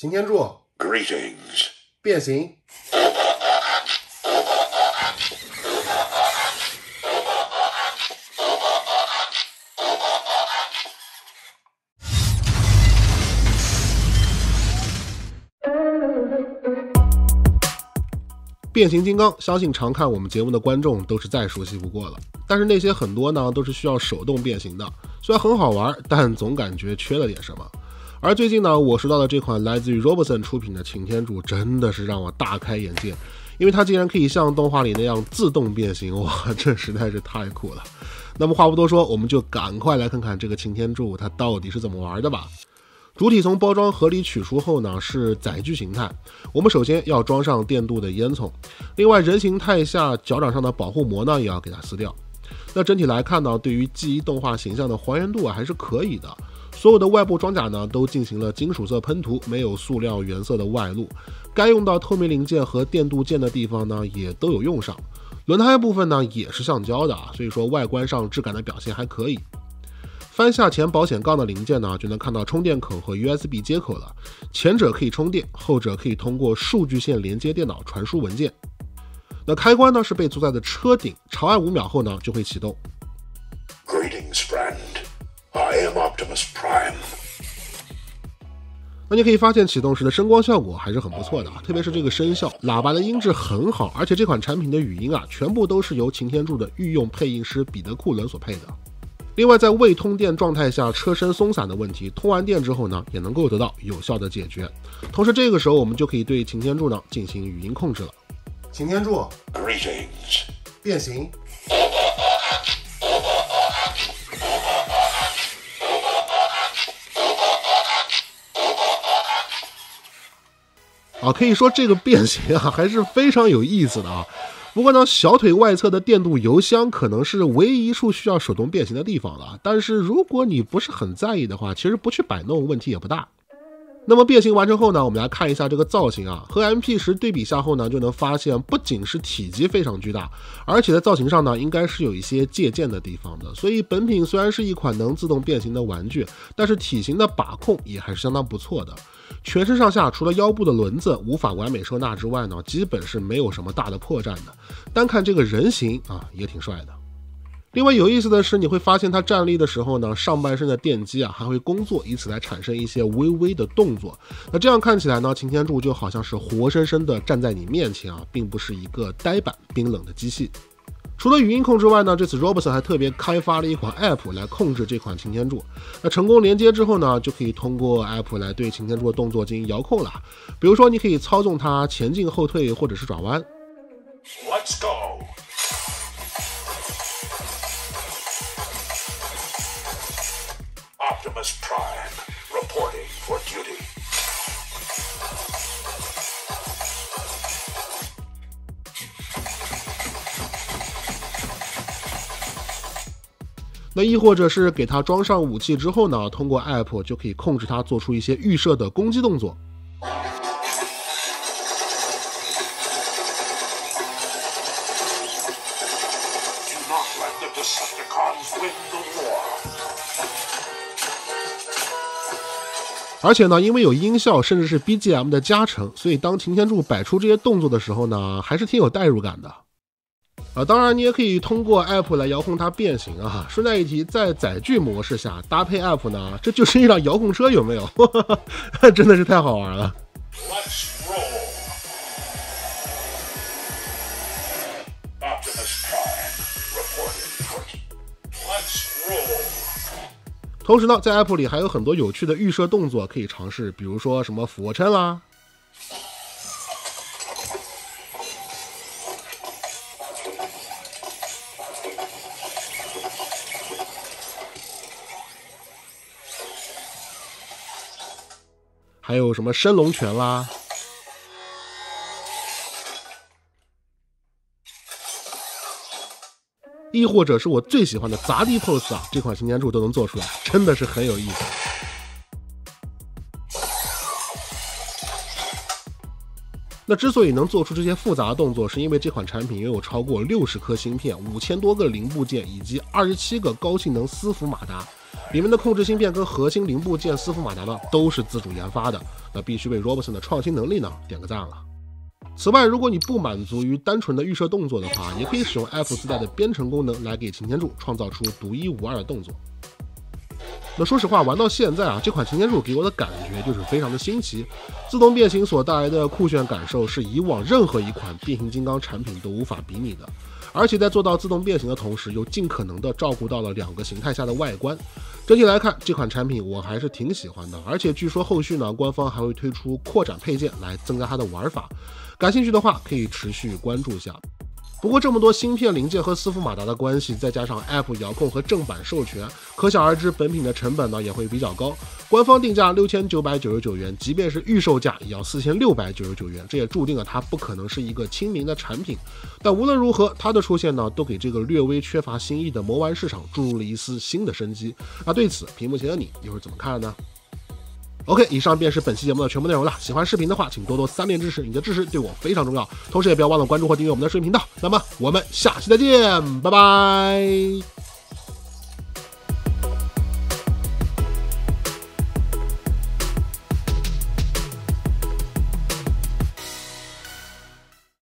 擎天柱 Greetings. 变形。变形金刚，相信常看我们节目的观众都是再熟悉不过了。但是那些很多呢，都是需要手动变形的，虽然很好玩，但总感觉缺了点什么。而最近呢，我收到的这款来自于 Robertson 出品的擎天柱，真的是让我大开眼界，因为它竟然可以像动画里那样自动变形，哇，这实在是太酷了。那么话不多说，我们就赶快来看看这个擎天柱它到底是怎么玩的吧。主体从包装盒里取出后呢，是载具形态。我们首先要装上电镀的烟囱，另外人形态下脚掌上的保护膜呢，也要给它撕掉。那整体来看呢，对于记忆动画形象的还原度还是可以的。所有的外部装甲呢，都进行了金属色喷涂，没有塑料原色的外露。该用到透明零件和电镀件的地方呢，也都有用上。轮胎部分呢，也是橡胶的，所以说外观上质感的表现还可以。翻下前保险杠的零件呢，就能看到充电口和 USB 接口了。前者可以充电，后者可以通过数据线连接电脑传输文件。那开关呢，是被坐在的车顶，长按5秒后呢，就会启动。Greetings, friend. I am Optimus Prime. 那你可以发现启动时的声光效果还是很不错的，特别是这个声效，喇叭的音质很好，而且这款产品的语音啊，全部都是由擎天柱的御用配音师彼得库伦所配的。另外，在未通电状态下车身松散的问题，通完电之后呢，也能够得到有效的解决。同时，这个时候我们就可以对擎天柱呢进行语音控制了。擎天柱 Greetings. 变形。可以说这个变形啊还是非常有意思的啊。不过呢，小腿外侧的电镀油箱可能是唯一一处需要手动变形的地方了。但是如果你不是很在意的话，其实不去摆弄问题也不大。那么变形完成后呢，我们来看一下这个造型啊，和 MP10 对比下后呢，就能发现不仅是体积非常巨大，而且在造型上呢，应该是有一些借鉴的地方的。所以本品虽然是一款能自动变形的玩具，但是体型的把控也还是相当不错的。全身上下除了腰部的轮子无法完美收纳之外呢，基本是没有什么大的破绽的。单看这个人形啊，也挺帅的。另外有意思的是，你会发现他站立的时候呢，上半身的电机啊还会工作，以此来产生一些微微的动作。那这样看起来呢，擎天柱就好像是活生生的站在你面前啊，并不是一个呆板冰冷的机器。除了语音控制外呢，这次 Robertson 还特别开发了一款 App 来控制这款擎天柱。那成功连接之后呢，就可以通过 App 来对擎天柱的动作进行遥控了。比如说，你可以操纵它前进、后退或者是转弯。Let's go. Optimus Prime reporting for duty. 那亦或者是给它装上武器之后呢，通过 App 就可以控制它做出一些预设的攻击动作。而且呢，因为有音效甚至是 BGM 的加成，所以当擎天柱摆出这些动作的时候呢，还是挺有代入感的。当然你也可以通过 App 来遥控它变形啊。顺带一提，在载具模式下搭配 App 呢，这就是一辆遥控车，有没有？真的是太好玩了。Let's roll. Optimus Prime reporting for duty. Let's roll. 同时呢，在 App 里还有很多有趣的预设动作可以尝试，比如说什么俯卧撑啦。还有什么升龙拳啦，亦或者是我最喜欢的砸地 pose 啊，这款擎天柱都能做出来，真的是很有意思。那之所以能做出这些复杂的动作，是因为这款产品拥有超过60颗芯片、5000多个零部件以及27个高性能伺服马达。里面的控制芯片跟核心零部件伺服马达呢都是自主研发的，那必须为 Robertson 的创新能力呢点个赞了。此外，如果你不满足于单纯的预设动作的话，也可以使用 F 自带的编程功能来给擎天柱创造出独一无二的动作。那说实话，玩到现在这款擎天柱给我的感觉就是非常的新奇，自动变形所带来的酷炫感受是以往任何一款变形金刚产品都无法比拟的，而且在做到自动变形的同时，又尽可能的照顾到了2个形态下的外观。整体来看，这款产品我还是挺喜欢的，而且据说后续呢，官方还会推出扩展配件来增加它的玩法，感兴趣的话可以持续关注下。不过这么多芯片零件和伺服马达的关系，再加上 App 遥控和正版授权，可想而知本品的成本呢也会比较高。官方定价6999元，即便是预售价也要4699元，这也注定了它不可能是一个亲民的产品。但无论如何，它的出现呢，都给这个略微缺乏新意的魔玩市场注入了一丝新的生机。那对此，屏幕前的你又是怎么看的呢？OK， 以上便是本期节目的全部内容了。喜欢视频的话，请多多3连支持，你的支持对我非常重要。同时也不要忘了关注或订阅我们的视频频道。那么我们下期再见，拜拜。